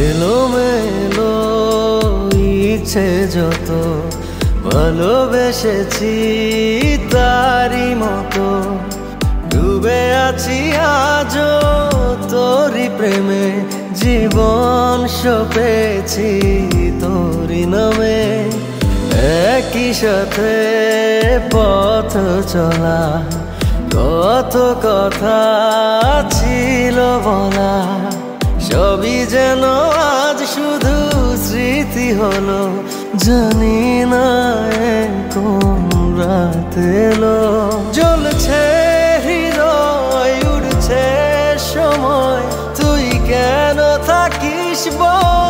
এলোমেলো ইচ্ছে যত ভালোবেসেছি তারই মতো ডুবে আছি আজও তোরই প্রেমে জীবন সপেছি তোরই নামে একই সাথে পথ চলা কত কথা ছিল বলা সবই যেন আজ শুধু স্মৃতি হলো জানি না কোন রাত এলো জ্বলছে হৃদয় উড়ছে সময় তুই কেন থাকিস বল